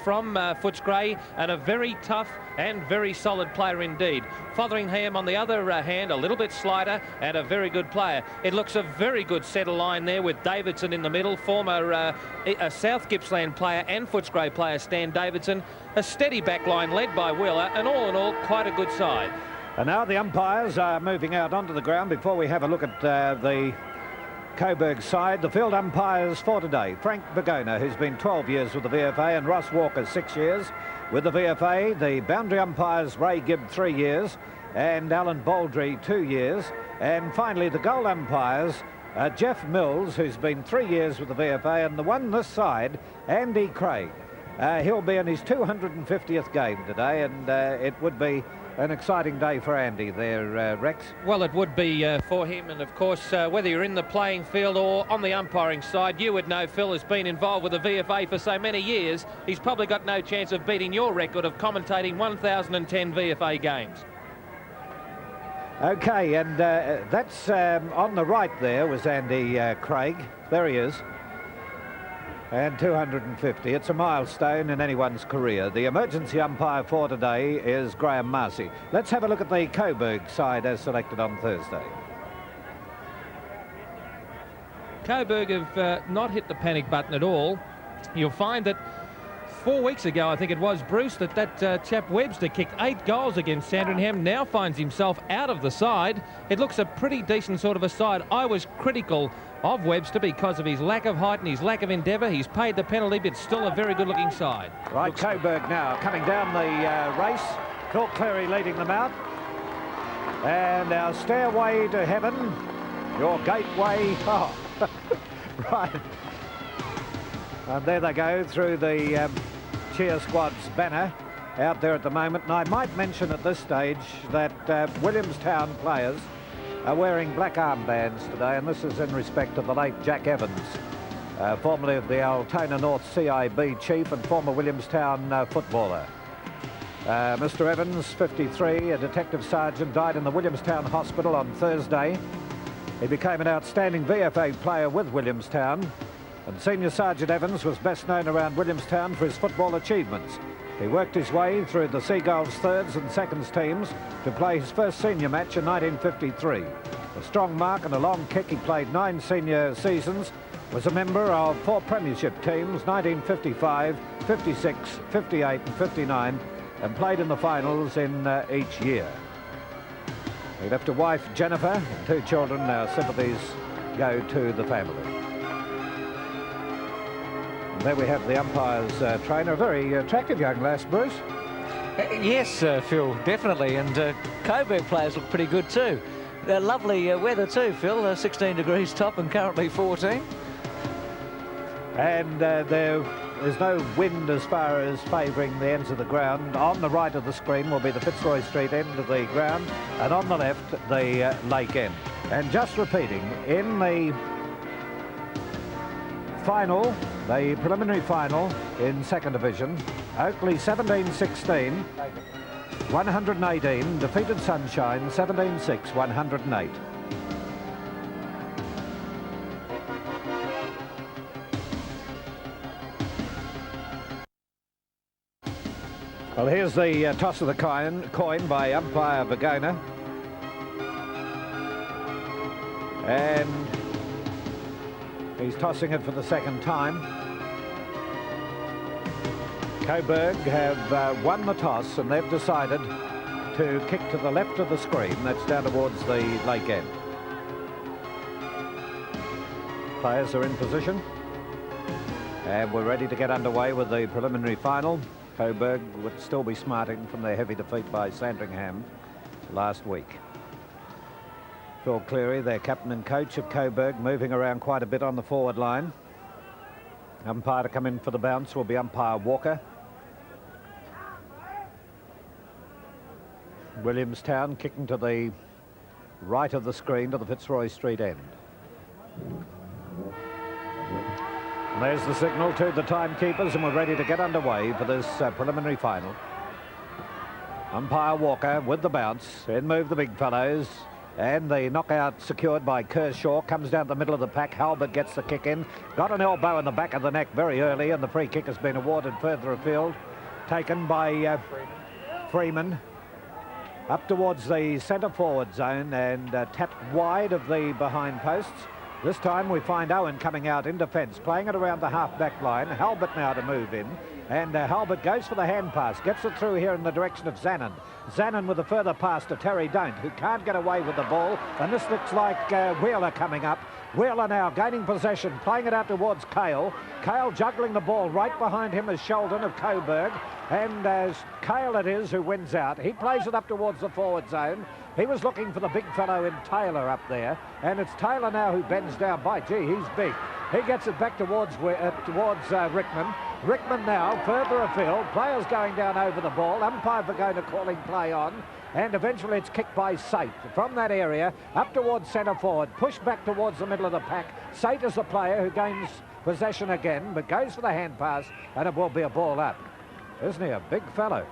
From Footscray, and a very tough and very solid player indeed. Fotheringham, on the other hand, a little bit slighter and a very good player. It looks a very good settle line there with Davidson in the middle, former a South Gippsland player and Footscray player Stan Davidson. A steady back line led by Wheeler, and all in all, quite a good side. And now the umpires are moving out onto the ground. Before we have a look at the Coburg side, the field umpires for today: Frank Bergona, who's been 12 years with the VFA, and Ross Walker, 6 years with the VFA. The boundary umpires: Ray Gibb, 3 years, and Alan Baldry, 2 years. And finally, the goal umpires: Jeff Mills, who's been 3 years with the VFA, and the one this side, Andy Craig. He'll be in his 250th game today, and it would be an exciting day for Andy there, Rex. Well, it would be for him, and of course, whether you're in the playing field or on the umpiring side, you would know Phil has been involved with the VFA for so many years. He's probably got no chance of beating your record of commentating 1,010 VFA games. Okay, and that's on the right there was Andy Craig. There he is. And 250. It's a milestone in anyone's career. The emergency umpire for today is Graham Marcy. Let's have a look at the Coburg side as selected on Thursday. Coburg have not hit the panic button at all. You'll find that 4 weeks ago, I think it was, Bruce, that chap Webster kicked 8 goals against Sandringham, now finds himself out of the side. It looks a pretty decent sort of a side. I was critical of Webster because of his lack of height and his lack of endeavour. He's paid the penalty, but still a very good-looking side. Right, Coburg now coming down the race. Phil Cleary leading them out. And our stairway to heaven, your gateway. Oh, right. And there they go through the cheer squad's banner out there at the moment. And I might mention at this stage that Williamstown players are wearing black armbands today, and this is in respect of the late Jack Evans, formerly of the Altona North CIB chief and former Williamstown footballer. Mr. Evans, 53, a detective sergeant, died in the Williamstown hospital on Thursday. He became an outstanding VFA player with Williamstown, and Senior Sergeant Evans was best known around Williamstown for his football achievements. He worked his way through the Seagulls thirds and seconds teams to play his first senior match in 1953. A strong mark and a long kick, he played 9 senior seasons, was a member of 4 premiership teams, 1955, 56, 58 and 59, and played in the finals in each year. He left a wife, Jennifer, and 2 children. Our sympathies go to the family. And there we have the umpire's trainer, a very attractive young lass, Bruce. Yes, Phil, definitely. And Coburg players look pretty good too. Lovely weather too, Phil. 16 degrees top and currently 14. And there is no wind as far as favouring the ends of the ground. On the right of the screen will be the Fitzroy Street end of the ground, and on the left, the lake end. And just repeating, in the final, the preliminary final in second division, Oakley 17-16, 118, defeated Sunshine 17-6, 108. Well, here's the toss of the coin by umpire Bergona. And he's tossing it for the second time. Coburg have won the toss, and they've decided to kick to the left of the screen. That's down towards the lake end. Players are in position, and we're ready to get underway with the preliminary final. Coburg would still be smarting from their heavy defeat by Sandringham last week. Phil Cleary, their captain and coach of Coburg, moving around quite a bit on the forward line. Umpire to come in for the bounce will be umpire Walker. Williamstown kicking to the right of the screen to the Fitzroy Street end. And there's the signal to the timekeepers, and we're ready to get underway for this preliminary final. Umpire Walker with the bounce. In move the big fellows. And the knockout secured by Kershaw. Comes down the middle of the pack. Halbert gets the kick in. Got an elbow in the back of the neck very early, and the free kick has been awarded further afield. Taken by Freeman. Up towards the centre forward zone and tapped wide of the behind posts. This time we find Owen coming out in defence, playing it around the half-back line. Halbert now to move in. And Halbert goes for the hand pass, gets it through here in the direction of Zanin. Zanin with a further pass to Terry Don't, who can't get away with the ball. And this looks like Wheeler coming up. Wheeler now gaining possession, playing it out towards Cale. Cale juggling the ball. Right behind him is Sheldon of Coburg. And as Cale it is who wins out. He plays it up towards the forward zone. He was looking for the big fellow in Taylor up there. And it's Taylor now who bends down. By gee, he's big. He gets it back towards Rickman. Rickman now further afield. Players going down over the ball. Umpire for going to calling play on. And eventually it's kicked by Sate from that area up towards centre forward. Pushed back towards the middle of the pack. Sate is the player who gains possession again, but goes for the hand pass, and it will be a ball up. Isn't he a big fellow?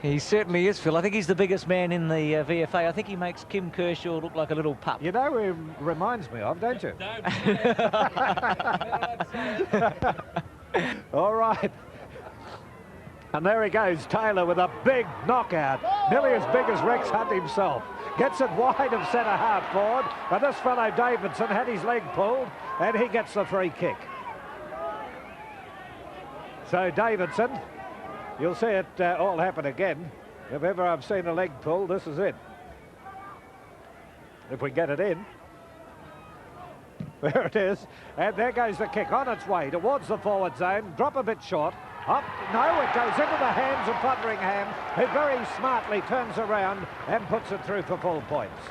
He certainly is, Phil. I think he's the biggest man in the VFA. I think he makes Kim Kershaw look like a little pup. You know who he reminds me of, don't you? All right. And there he goes, Taylor with a big knockout. Nearly as big as Rex Hunt himself. Gets it wide of centre half forward. But this fellow Davidson had his leg pulled, and he gets the free kick. So Davidson, you'll see it all happen again. If ever I've seen a leg pull, this is it. If we get it in. There it is. And there goes the kick on its way towards the forward zone. Drop a bit short. Up. No, it goes into the hands of Fotheringham, who very smartly turns around and puts it through for full points.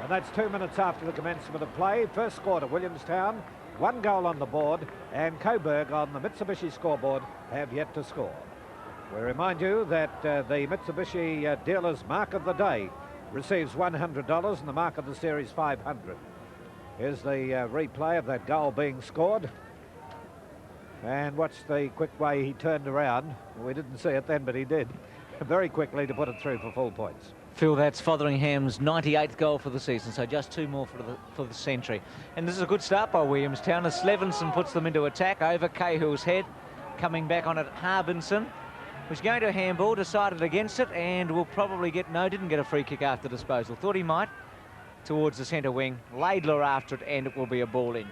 And that's 2 minutes after the commencement of play. First score to Williamstown. 1 goal on the board, and Coburg on the Mitsubishi scoreboard have yet to score. We remind you that the Mitsubishi dealer's mark of the day receives $100 and the mark of the series $500. Here's the replay of that goal being scored. And watch the quick way he turned around. We didn't see it then, but he did. Very quickly to put it through for full points. Phil, that's Fotheringham's 98th goal for the season, so just 2 more for the century. And this is a good start by Williamstown as Slevenson puts them into attack over Cahill's head. Coming back on it, Harbinson was going to handball, decided against it, and will probably didn't get a free kick after disposal. Thought he might, towards the centre wing. Laidler after it, and it will be a ball in.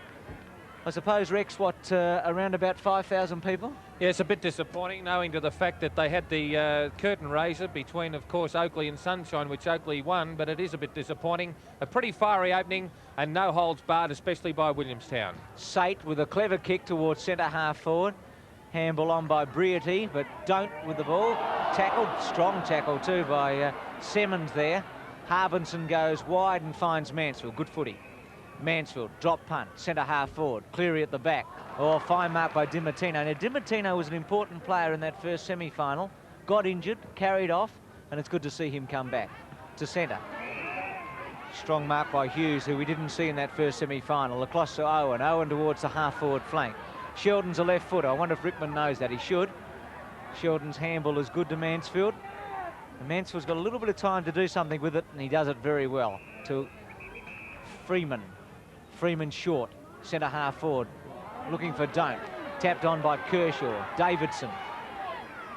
I suppose, Rex, around about 5,000 people? Yeah, it's a bit disappointing, knowing to the fact that they had the curtain raiser between, of course, Oakley and Sunshine, which Oakley won, but it is a bit disappointing. A pretty fiery opening and no holds barred, especially by Williamstown. Sate with a clever kick towards centre half forward. Handball on by Briety, but Don't with the ball. Tackled, strong tackle too by Simmons there. Harbinson goes wide and finds Mansfield. Good footy. Mansfield, drop punt, centre half forward. Cleary at the back. Oh, fine mark by Dimartino. Now, Dimartino was an important player in that first semi-final. Got injured, carried off, and it's good to see him come back to centre. Strong mark by Hughes, who we didn't see in that first semi-final. Across to Owen. Owen towards the half-forward flank. Sheldon's a left footer. I wonder if Rickman knows that. He should. Sheldon's handball is good to Mansfield. And Mansfield's got a little bit of time to do something with it, and he does it very well. To Freeman. Freeman short, centre half forward, looking for Don't. Tapped on by Kershaw. Davidson.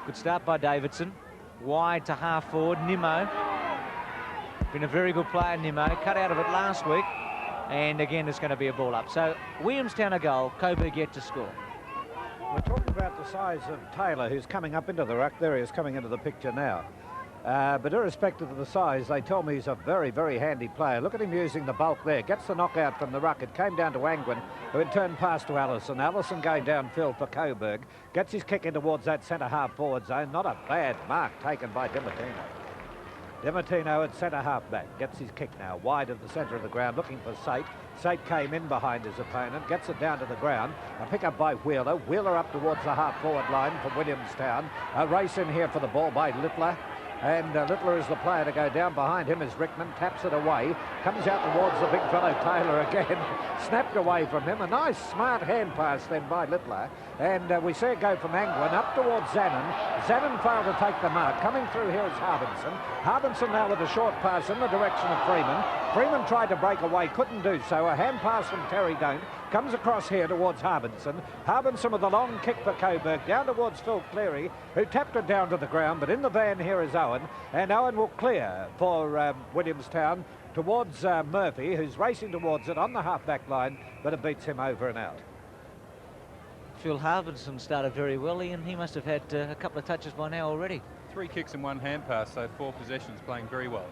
Good start by Davidson. Wide to half forward, Nimmo. Been a very good player, Nimmo. Cut out of it last week. And again, it's going to be a ball up. So, Williamstown a goal, Coburg yet to score. We're talking about the size of Taylor, who's coming up into the ruck. There he is coming into the picture now. But irrespective of the size, they tell me he's a very, very handy player. Look at him using the bulk there. Gets the knockout from the ruck. It came down to Angwin, who in turn passed to Allison. Allison going downfield for Coburg. Gets his kick in towards that centre half forward zone. Not a bad mark taken by Dimartino. Dimartino at centre half back. Gets his kick now wide of the centre of the ground, looking for Sate. Sate came in behind his opponent. Gets it down to the ground. A pick up by Wheeler. Wheeler up towards the half forward line for Williamstown. A race in here for the ball by Littler. And Littler is the player to go down. Behind him is Rickman, taps it away, comes out towards the big fellow Taylor again, snapped away from him. A nice, smart hand pass then by Littler. And we see it go from Angwin up towards Zanin. Zanin failed to take the mark. Coming through here is Harbinson. Harbinson now with a short pass in the direction of Freeman. Freeman tried to break away, couldn't do so. A hand pass from Terry Don't comes across here towards Harbinson. Harbinson with a long kick for Coburg, down towards Phil Cleary, who tapped it down to the ground. But in the van here is Owen, and Owen will clear for Williamstown towards Murphy, who's racing towards it on the half-back line, but it beats him over and out. Phil Harbinson started very well, and he must have had a couple of touches by now already. 3 kicks and 1 hand pass, so 4 possessions, playing very well.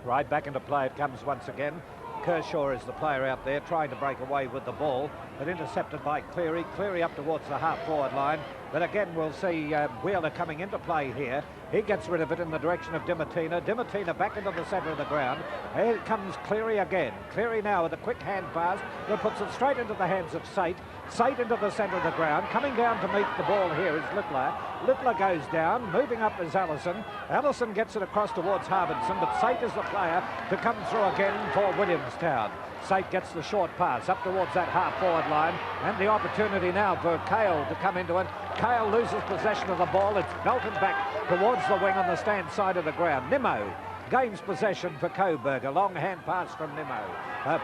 Right, back into play it comes once again. Kershaw is the player out there trying to break away with the ball, but intercepted by Cleary. Cleary up towards the half-forward line. But again, we'll see Wheeler coming into play here. He gets rid of it in the direction of Dimatina. Dimatina back into the centre of the ground. Here comes Cleary again. Cleary now with a quick hand pass that puts it straight into the hands of Sate. Sate into the centre of the ground. Coming down to meet the ball here is Littler. Littler goes down. Moving up is Allison. Allison gets it across towards Harbinson, but Sate is the player to come through again for Williamstown. Sate gets the short pass up towards that half-forward line, and the opportunity now for Kale to come into it. Kale loses possession of the ball. It's belted back towards the wing on the stand side of the ground. Nimmo gains possession for Coburg. A long hand pass from Nimmo.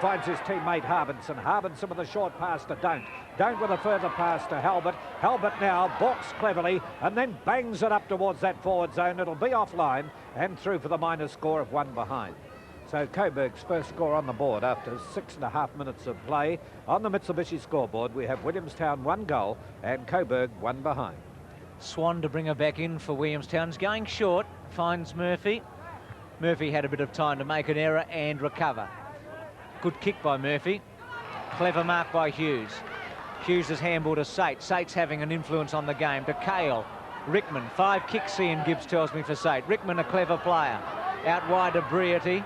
Finds his teammate Harbinson. Harbinson with a short pass to Don't. Don't with a further pass to Halbert. Halbert now balks cleverly and then bangs it up towards that forward zone. It'll be offline and through for the minor score of 1 behind. So Coburg's first score on the board after 6.5 minutes of play. On the Mitsubishi scoreboard, we have Williamstown 1 goal and Coburg 1 behind. Swan to bring her back in for Williamstown's going short, finds Murphy. Murphy had a bit of time to make an error and recover. Good kick by Murphy. Clever mark by Hughes. Hughes has handball to Sate. Sate's having an influence on the game. To Kale. Rickman. 5 kicks, Ian Gibbs tells me, for Sate. Rickman, a clever player. Out wide to Briety.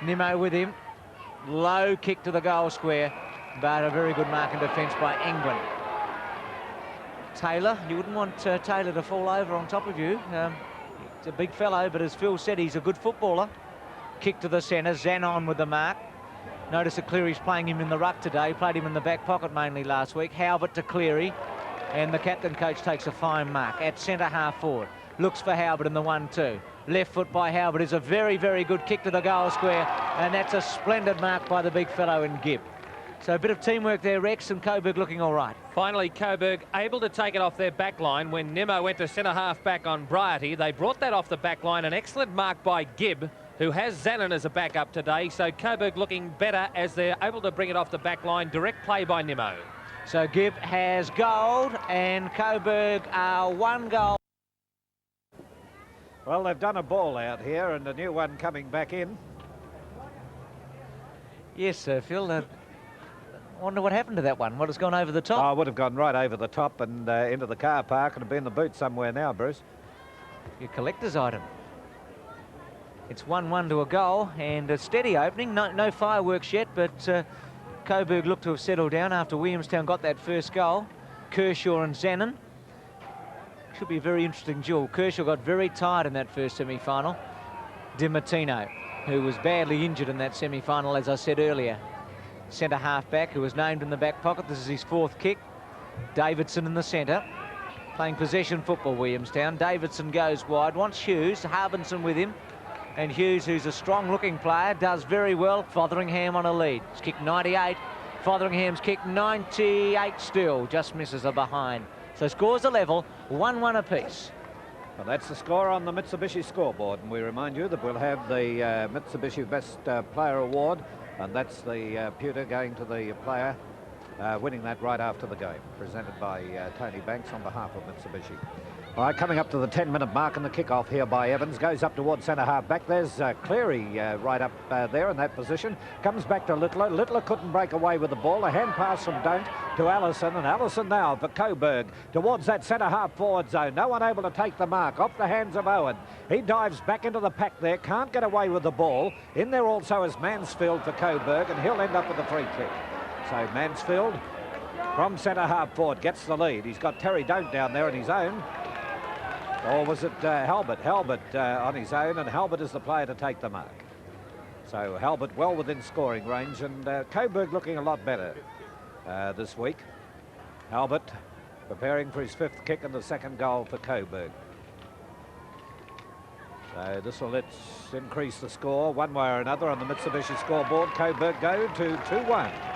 Nimmo with him. Low kick to the goal square, but a very good mark and defence by England. Taylor, you wouldn't want Taylor to fall over on top of you. He's a big fellow, but as Phil said, he's a good footballer. Kick to the centre, Zanon with the mark. Notice that Cleary's playing him in the ruck today, played him in the back pocket mainly last week. Halbert to Cleary, and the captain coach takes a fine mark at centre half forward. Looks for Halbert in the 1-2. Left foot by Halbert is a very, very good kick to the goal square, and that's a splendid mark by the big fellow in Gibb. So a bit of teamwork there, Rex, and Coburg looking all right. Finally, Coburg able to take it off their back line when Nimmo went to centre half back on Briety. They brought that off the back line. An excellent mark by Gibb, who has Zanin as a backup today. So Coburg looking better as they're able to bring it off the back line. Direct play by Nimmo. So Gibb has gold, and Coburg are 1 goal. Well, they've done a ball out here and a new one coming back in. Yes, sir, Phil. I wonder what happened to that one. What has gone over the top? Oh, it would have gone right over the top and into the car park and have been in the boot somewhere now, Bruce. Your collector's item. It's 1-1 to a goal and a steady opening. No fireworks yet, but Coburg looked to have settled down after Williamstown got that first goal. Kershaw and Zanin. Should be a very interesting duel. Kershaw got very tired in that first semi-final. Dimartino, who was badly injured in that semi-final, as I said earlier. Centre half-back, who was named in the back pocket. This is his 4th kick. Davidson in the centre. Playing possession football, Williamstown. Davidson goes wide, wants Hughes. Harbinson with him. And Hughes, who's a strong-looking player, does very well. Fotheringham on a lead. It's kick 98. Fotheringham's kick 98 still. Just misses a behind. So scores are level, 1-1 apiece. Well, that's the score on the Mitsubishi scoreboard, and we remind you that we'll have the Mitsubishi Best Player Award, and that's the pewter going to the player winning that right after the game, presented by Tony Banks on behalf of Mitsubishi. All right, coming up to the 10-minute mark and the kick-off here by Evans. Goes up towards centre half back. There's Cleary right up there in that position. Comes back to Littler. Littler couldn't break away with the ball. A hand pass from Don't to Allison. And Allison now for Coburg towards that centre half forward zone. No one able to take the mark. Off the hands of Owen. He dives back into the pack there. Can't get away with the ball. In there also is Mansfield for Coburg, and he'll end up with a free kick. So Mansfield from centre half forward gets the lead. He's got Terry Don't down there in his own. Or was it Halbert? Halbert on his own, and Halbert is the player to take the mark. So Halbert well within scoring range, and Coburg looking a lot better this week. Halbert preparing for his 5th kick and the 2nd goal for Coburg. So this will let's increase the score one way or another on the Mitsubishi scoreboard. Coburg go to 2-1.